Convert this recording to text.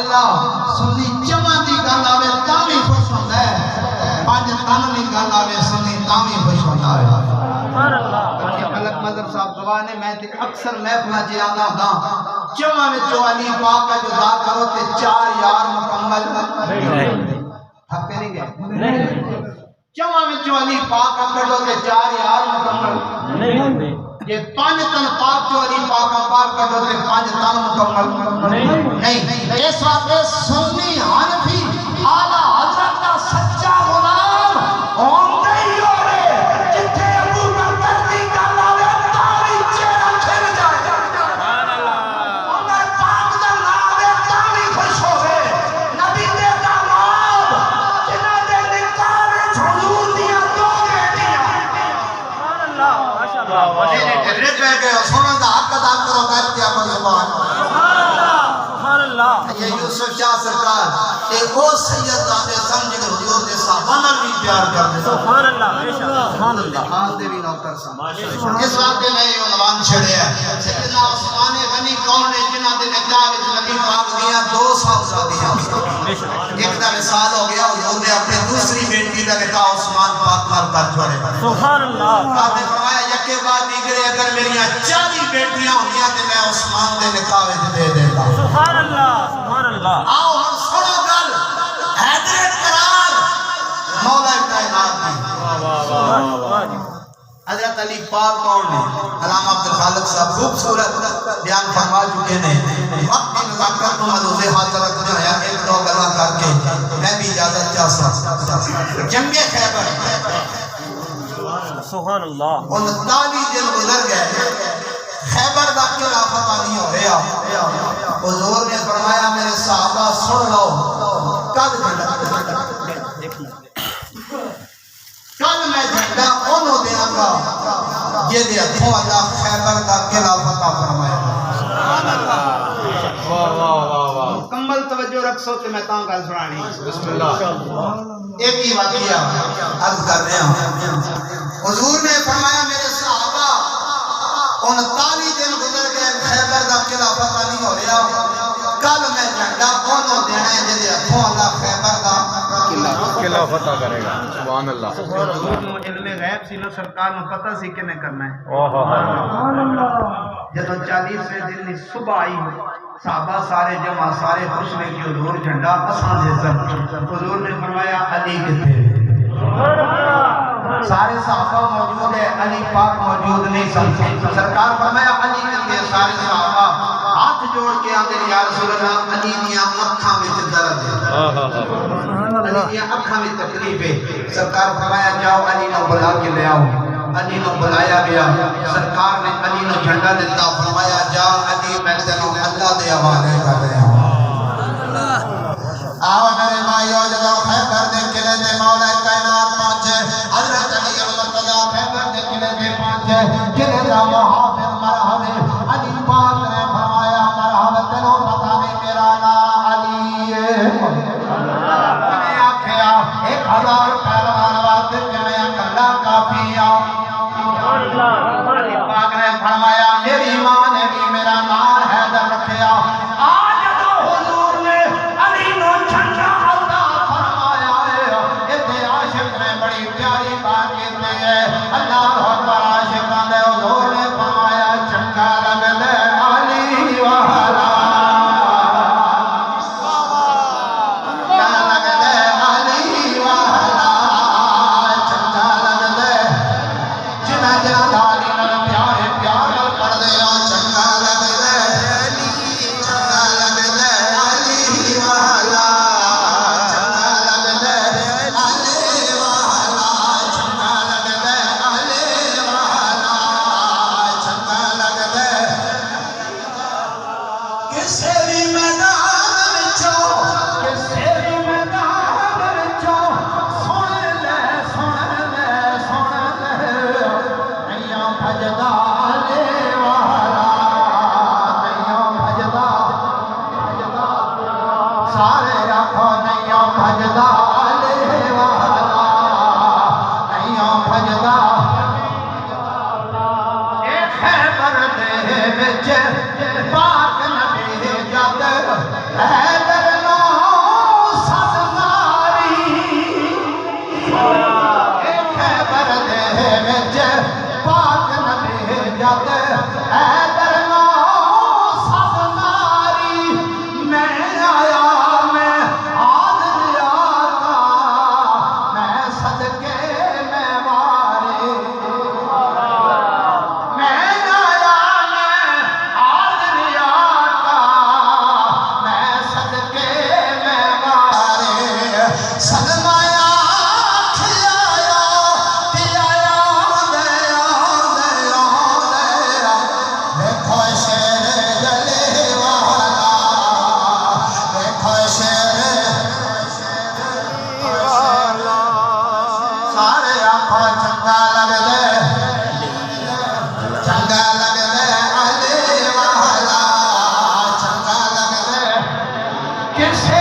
اللہ سنی چمہ دی گل آوے تاوی خوش ہوتا ہے، پانچ تن دی گل آوے سنی تاوی خوش ہوتا ہے۔ ملک مذہب صاحب زبانے میں تے اکثر محفلہ جی آنا ہوتا چمہ میں جو علی پاک کا جدا کرو تے 4 یار مکمل تھپے نہیں گئے، چمہ میں جو علی پاک کا کر دو تے 4 یار مکمل، یہ 5 تن پاک جو علی پاک کا پاک کر دو تے 5 تن مکمل نہیں۔ اس واسطے سنی حنفی اعلیٰ حضرت کا سچا غلام ہوندے ہی ہوئے جتھے ابو بکر دی گل آوے تاوی چہرہ کھل جائے، عمر پاک دا نام آوے تاوی خوش ہوئے، نبی دے داماد جنہاں دے نکاح وچ حضور دیاں 2 بیٹیاں، ڈرے پہ گئے سنن دا حق ادا کرو بیٹھ کے اپنی زبان۔ یہ یوسف شاہ سرکار ایک وہ سید دادے سمجھ کے حضور دے صحابہ نال بھی پیار کر دے، سبحان اللہ بے شک سبحان اللہ، آل دے بھی نوکر سن۔ اس وقت میں یہ عنوان چھڑیا ہے سیدنا عثمان غنی کون ہے جنہاں دے نکاح وچ نبی پاک دیاں 2 صاحبزادیاں، ایک دا وصال ہو گیا، حضور نے اپنی دوسری بیٹی دا نکاح عثمان پاک نال کر چھوڑے، سبحان اللہ۔ آپ نے فرمایا یکے بعد دیگرے اگر میریاں 40 بیٹیاں ہوندیاں تے میں عثمان دے نکاح وچ دے دیتا، سبحان اللہ سبحان اللہ۔ آؤ ہم سنو گل حیدر قرار مولا کائنات دی، حضرت علی پاک کون ہے؟ علامہ عبدالخالق صاحب خوبصورت بیان فرما چکے ہیں، وقت کی نزاکت کو مدوزے حاضر رکھنے آیا 1-2 گلاں کر کے میں بھی اجازت چاہ سکتا۔ جنگ خیبر سبحان اللہ 39 دن گزر گئے، خیبر دا قلعہ فتح نہیں ہو رہا، حضور نے فرمایا میرے صحابہ سن لو، کل میں جھنڈا انہوں دیاں گا یہ دے ہتھوں اللہ خیبر دا قلعہ فتح فرمایا۔ مکمل توجہ رکھو تے میں تاں گل سنانی، بسم اللہ۔ ایک ہی واقعہ عرض کر رہا ہوں، حضور نے فرمایا میرے صحابہ 39 دن گزر گئے، خیبر دا قلعہ فتح نہیں ہو رہا، کل میں جھنڈا انہوں دینا ہے جدے ہتھوں اللہ خیبر دا قلعہ فتح کرے گا، سبحان اللہ۔ حضور نو علم غیب سی نو سرکار نو پتہ سی کہ نہیں کرنا ہے، جدو 40ویں دن دی صبح آئی صحابہ سارے جمع سارے خوش نے کہ حضور جھنڈا اساں دے سن، حضور نے فرمایا علی کتے، سارے صحابہ موجود ہے، علی پاک موجود نہیں سن، سرکار فرمایا علی کتے، سارے صحابہ ہاتھ جوڑ کے آتے یا رسول اللہ علی دیاں اکھاں وچ درد ہے، علی دیاں اکھاں وچ تکلیف ہے، سرکار فرمایا جاؤ علی نو بلا کے لے آؤ، علی نو بلایا گیا، سرکار نے علی نو جھنڈا دیتا، فرمایا جا علی میں تینوں اللہ دے حوالے کر رہا ہوں۔ آؤ میرے بھائیو جب خیبر دے قلعے تے مولا کائنات پہنچے، حضرت علی المرتضیٰ خیبر دے قلعے تے پہنچے، قلعے دا محافظ مرحبا، علی پاک نے فرمایا مرحبا تینوں پتہ نہیں میرا نام علی ہے، انہیں آکھیا 1000 پہلوان واسطے کہ میں اکلا کافی ہوں، علی پاک نے فرمایا میری ماں نے بھی میرا نام حیدر رکھیا، آج تو حضور نے علی نو جھنڈا عطا فرمایا ہے، اتنے عاشق نے بڑی پیاری بات کہتے ہیں، اللہ اکبر عاشقاں دے حضور نے فرمایا چنگا لگدے علی والا، چنگا لگدے علی والا، چنگا لگدے جنہ جنہ داری نال پیارے پیار نال پڑھ دے چنگا لگدے علی، چنگا لگدے علی والا، چنگا لگدے علی والا، چنگا لگدے علی والا، چنگا لگدے کسے بھی میدان وچوں، کسے بھی میدان وچوں سن لے سن لے سن لے، نہیں بھجدا علی والا، نہیں بھجدا، سارے آکھو نہیں بھجدا علی والا، نہیں بھجدا، اے خیبر دے وچ پاک نبی جد حیدر کسے